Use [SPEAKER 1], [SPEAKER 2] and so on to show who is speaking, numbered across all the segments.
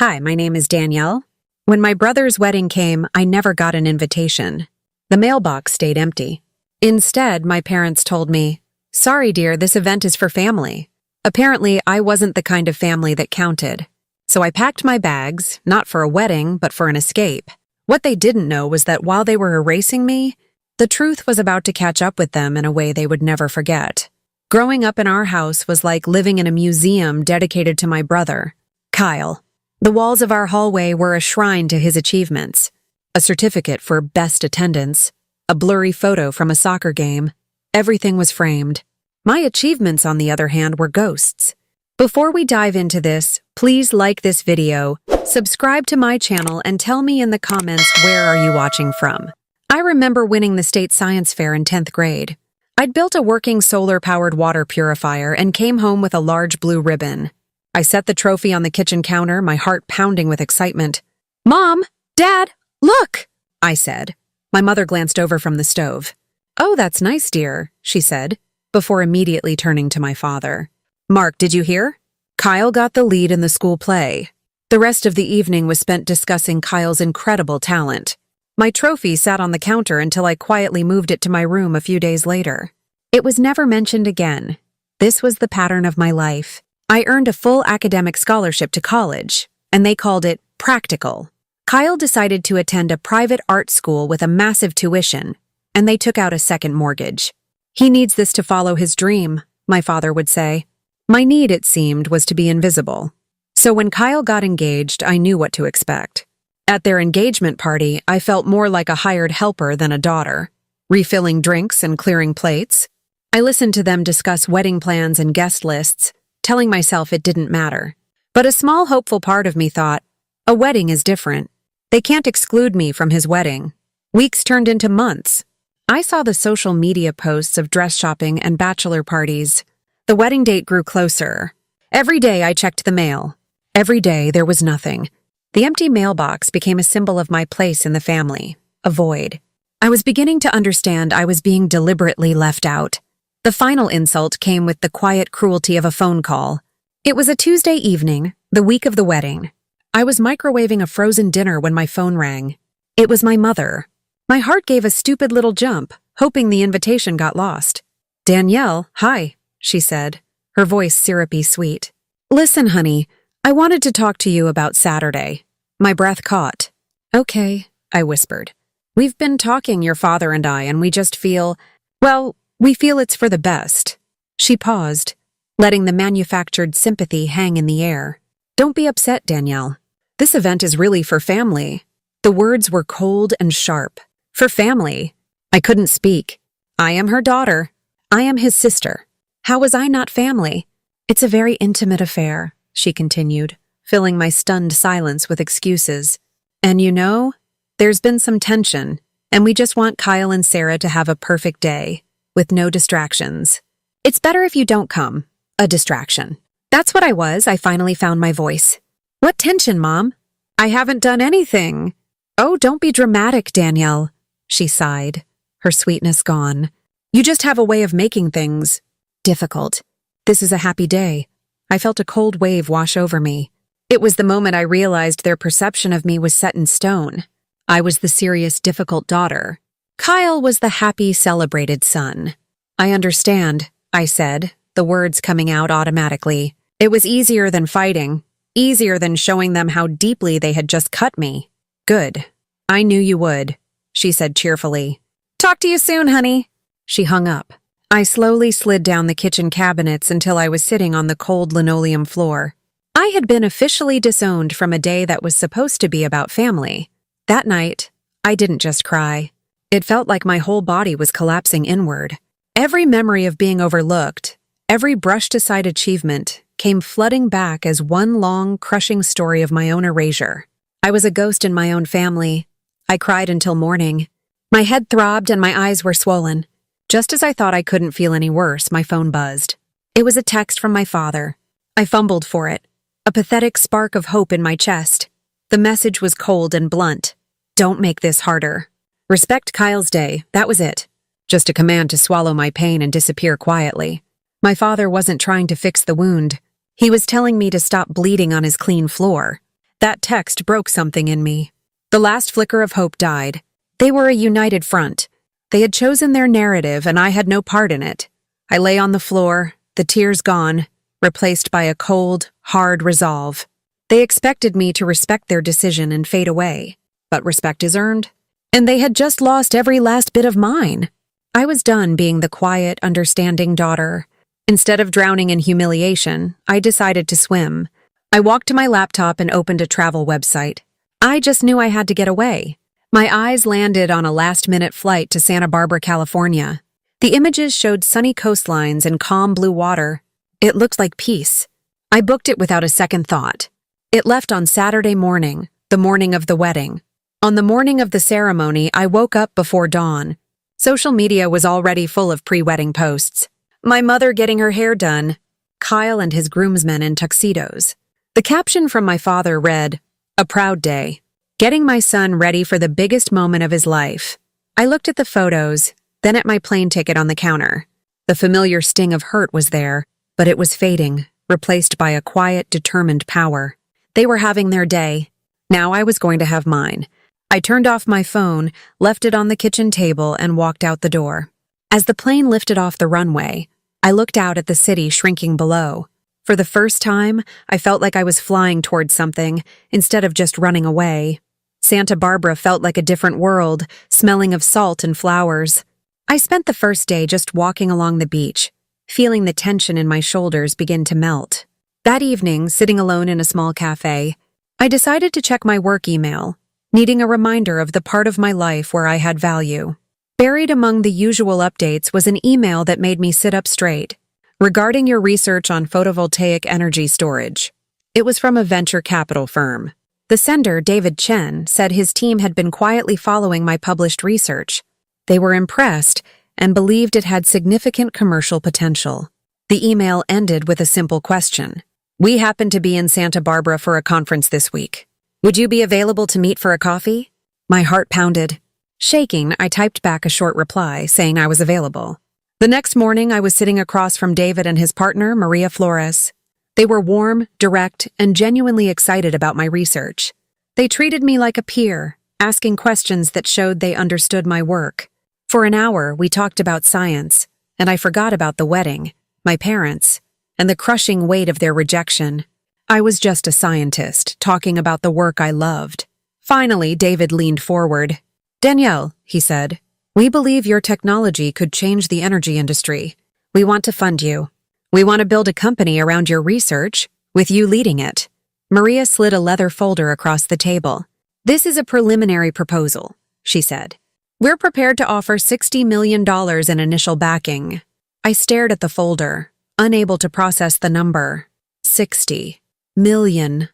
[SPEAKER 1] Hi, my name is Danielle. When my brother's wedding came, I never got an invitation. The mailbox stayed empty. Instead, my parents told me, "Sorry, dear, this event is for family." Apparently, I wasn't the kind of family that counted. So I packed my bags, not for a wedding, but for an escape. What they didn't know was that while they were erasing me, the truth was about to catch up with them in a way they would never forget. Growing up in our house was like living in a museum dedicated to my brother, Kyle. The walls of our hallway were a shrine to his achievements. A certificate for best attendance, a blurry photo from a soccer game. Everything was framed. My achievements, on the other hand, were ghosts. Before we dive into this, please like this video, subscribe to my channel, and tell me in the comments where are you watching from. I remember winning the state science fair in 10th grade. I'd built a working solar-powered water purifier and came home with a large blue ribbon. I set the trophy on the kitchen counter, my heart pounding with excitement. "Mom! Dad! Look!" I said. My mother glanced over from the stove. "Oh, that's nice, dear," she said, before immediately turning to my father. "Mark, did you hear? Kyle got the lead in the school play." The rest of the evening was spent discussing Kyle's incredible talent. My trophy sat on the counter until I quietly moved it to my room a few days later. It was never mentioned again. This was the pattern of my life. I earned a full academic scholarship to college, and they called it practical. Kyle decided to attend a private art school with a massive tuition, and they took out a second mortgage. "He needs this to follow his dream," my father would say. My need, it seemed, was to be invisible. So when Kyle got engaged, I knew what to expect. At their engagement party, I felt more like a hired helper than a daughter, refilling drinks and clearing plates. I listened to them discuss wedding plans and guest lists, telling myself it didn't matter. But a small hopeful part of me thought, a wedding is different. They can't exclude me from his wedding. Weeks turned into months. I saw the social media posts of dress shopping and bachelor parties. The wedding date grew closer. Every day I checked the mail. Every day there was nothing. The empty mailbox became a symbol of my place in the family, a void. I was beginning to understand I was being deliberately left out. The final insult came with the quiet cruelty of a phone call. It was a Tuesday evening, the week of the wedding. I was microwaving a frozen dinner when my phone rang. It was my mother. My heart gave a stupid little jump, hoping the invitation got lost. "Danielle, hi," she said, her voice syrupy sweet. "Listen, honey, I wanted to talk to you about Saturday." My breath caught. "Okay," I whispered. "We've been talking, your father and I, and we just feel, well, we feel it's for the best." She paused, letting the manufactured sympathy hang in the air. "Don't be upset, Danielle. This event is really for family." The words were cold and sharp. For family. I couldn't speak. I am her daughter. I am his sister. How was I not family? "It's a very intimate affair," she continued, filling my stunned silence with excuses. "And you know, there's been some tension, and we just want Kyle and Sarah to have a perfect day, with no distractions. It's better if you don't come. A distraction." That's what I was. I finally found my voice. "What tension, Mom? I haven't done anything." "Oh, don't be dramatic, Danielle," she sighed, her sweetness gone. "You just have a way of making things difficult. This is a happy day." I felt a cold wave wash over me. It was the moment I realized their perception of me was set in stone. I was the serious, difficult daughter. Kyle was the happy, celebrated son. "I understand," I said, the words coming out automatically. It was easier than fighting, easier than showing them how deeply they had just cut me. "Good. I knew you would," she said cheerfully. "Talk to you soon, honey." She hung up. I slowly slid down the kitchen cabinets until I was sitting on the cold linoleum floor. I had been officially disowned from a day that was supposed to be about family. That night, I didn't just cry. It felt like my whole body was collapsing inward. Every memory of being overlooked, every brushed aside achievement, came flooding back as one long, crushing story of my own erasure. I was a ghost in my own family. I cried until morning. My head throbbed and my eyes were swollen. Just as I thought I couldn't feel any worse, my phone buzzed. It was a text from my father. I fumbled for it, a pathetic spark of hope in my chest. The message was cold and blunt. "Don't make this harder. Respect Kyle's day." That was it. Just a command to swallow my pain and disappear quietly. My father wasn't trying to fix the wound. He was telling me to stop bleeding on his clean floor. That text broke something in me. The last flicker of hope died. They were a united front. They had chosen their narrative, and I had no part in it. I lay on the floor, the tears gone, replaced by a cold, hard resolve. They expected me to respect their decision and fade away, but respect is earned, and they had just lost every last bit of mine. I was done being the quiet, understanding daughter. Instead of drowning in humiliation, I decided to swim. I walked to my laptop and opened a travel website. I just knew I had to get away. My eyes landed on a last-minute flight to Santa Barbara, California. The images showed sunny coastlines and calm blue water. It looked like peace. I booked it without a second thought. It left on Saturday morning, the morning of the wedding. On the morning of the ceremony, I woke up before dawn. Social media was already full of pre-wedding posts. My mother getting her hair done, Kyle and his groomsmen in tuxedos. The caption from my father read, "A proud day. Getting my son ready for the biggest moment of his life." I looked at the photos, then at my plane ticket on the counter. The familiar sting of hurt was there, but it was fading, replaced by a quiet, determined power. They were having their day. Now I was going to have mine. I turned off my phone, left it on the kitchen table, and walked out the door. As the plane lifted off the runway, I looked out at the city shrinking below. For the first time, I felt like I was flying towards something, instead of just running away. Santa Barbara felt like a different world, smelling of salt and flowers. I spent the first day just walking along the beach, feeling the tension in my shoulders begin to melt. That evening, sitting alone in a small cafe, I decided to check my work email, needing a reminder of the part of my life where I had value. Buried among the usual updates was an email that made me sit up straight. Regarding your research on photovoltaic energy storage. It was from a venture capital firm. The sender, David Chen, said his team had been quietly following my published research. They were impressed and believed it had significant commercial potential. The email ended with a simple question. "We happen to be in Santa Barbara for a conference this week. Would you be available to meet for a coffee?" My heart pounded. Shaking, I typed back a short reply saying I was available. The next morning, I was sitting across from David and his partner, Maria Flores. They were warm, direct, and genuinely excited about my research. They treated me like a peer, asking questions that showed they understood my work. For an hour, we talked about science, and I forgot about the wedding, my parents, and the crushing weight of their rejection. I was just a scientist, talking about the work I loved. Finally, David leaned forward. "Danielle," he said, "we believe your technology could change the energy industry. We want to fund you. We want to build a company around your research, with you leading it." Maria slid a leather folder across the table. "This is a preliminary proposal," she said. "We're prepared to offer $60 million in initial backing." I stared at the folder, unable to process the number. $60 million.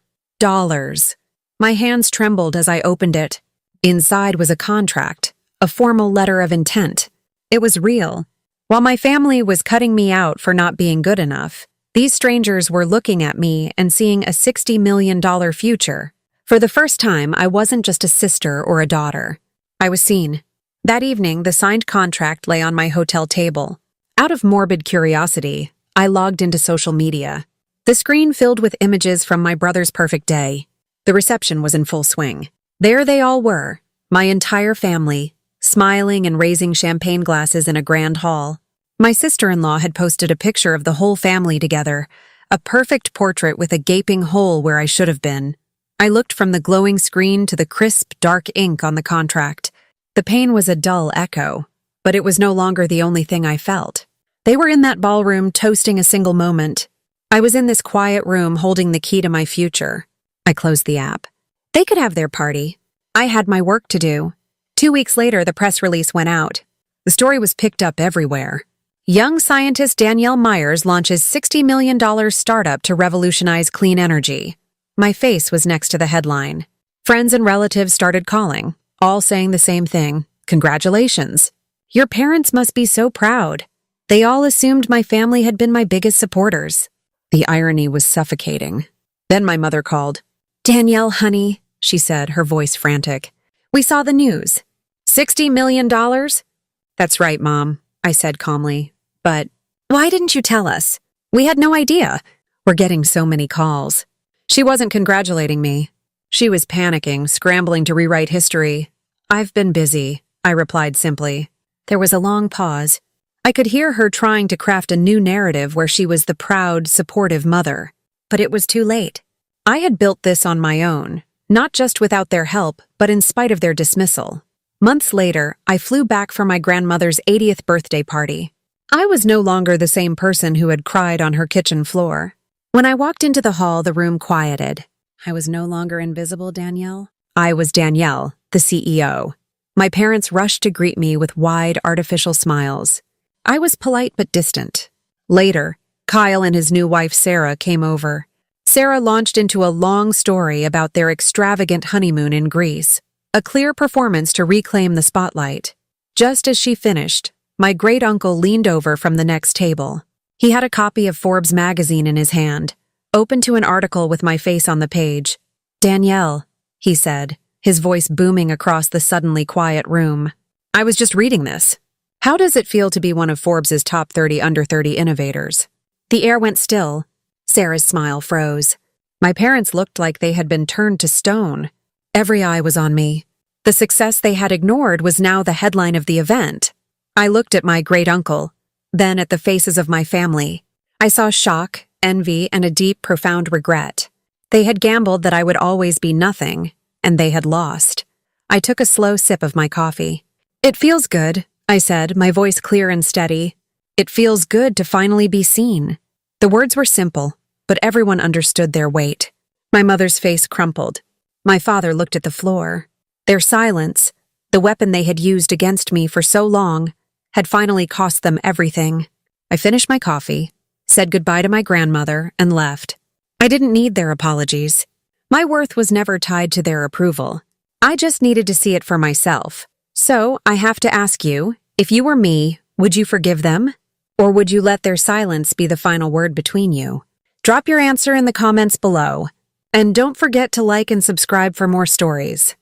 [SPEAKER 1] My hands trembled as I opened it. Inside was a contract, a formal letter of intent. It was real. While my family was cutting me out for not being good enough, these strangers were looking at me and seeing a $60 million future. For the first time, I wasn't just a sister or a daughter. I was seen. That evening, the signed contract lay on my hotel table. Out of morbid curiosity, I logged into social media. The screen filled with images from my brother's perfect day. The reception was in full swing. There they all were, my entire family, smiling and raising champagne glasses in a grand hall. My sister-in-law had posted a picture of the whole family together, a perfect portrait with a gaping hole where I should have been. I looked from the glowing screen to the crisp, dark ink on the contract. The pain was a dull echo, but it was no longer the only thing I felt. They were in that ballroom toasting a single moment. I was in this quiet room holding the key to my future. I closed the app. They could have their party. I had my work to do. 2 weeks later, the press release went out. The story was picked up everywhere. Young scientist Danielle Myers launches $60 million startup to revolutionize clean energy. My face was next to the headline. Friends and relatives started calling, all saying the same thing. "Congratulations. Your parents must be so proud." They all assumed my family had been my biggest supporters. The irony was suffocating. Then my mother called. "Danielle, honey," she said, her voice frantic. "We saw the news. $60 million? "That's right, Mom," I said calmly. "But why didn't you tell us? We had no idea. We're getting so many calls." She wasn't congratulating me. She was panicking, scrambling to rewrite history. "I've been busy," I replied simply. There was a long pause. I could hear her trying to craft a new narrative where she was the proud, supportive mother. But it was too late. I had built this on my own, not just without their help, but in spite of their dismissal. Months later, I flew back for my grandmother's 80th birthday party. I was no longer the same person who had cried on her kitchen floor. When I walked into the hall, the room quieted. I was no longer invisible, Danielle. I was Danielle, the CEO. My parents rushed to greet me with wide, artificial smiles. I was polite but distant. Later, Kyle and his new wife Sarah came over. Sarah launched into a long story about their extravagant honeymoon in Greece, a clear performance to reclaim the spotlight. Just as she finished, my great-uncle leaned over from the next table. He had a copy of Forbes magazine in his hand, open to an article with my face on the page. "Danielle," he said, his voice booming across the suddenly quiet room. "I was just reading this. How does it feel to be one of Forbes' top 30 under 30 innovators?" The air went still. Sarah's smile froze. My parents looked like they had been turned to stone. Every eye was on me. The success they had ignored was now the headline of the event. I looked at my great-uncle, then at the faces of my family. I saw shock, envy, and a deep, profound regret. They had gambled that I would always be nothing, and they had lost. I took a slow sip of my coffee. "It feels good," I said, my voice clear and steady. "It feels good to finally be seen." The words were simple, but everyone understood their weight. My mother's face crumpled. My father looked at the floor. Their silence, the weapon they had used against me for so long, had finally cost them everything. I finished my coffee, said goodbye to my grandmother, and left. I didn't need their apologies. My worth was never tied to their approval. I just needed to see it for myself. So, I have to ask you, if you were me, would you forgive them? Or would you let their silence be the final word between you? Drop your answer in the comments below. And don't forget to like and subscribe for more stories.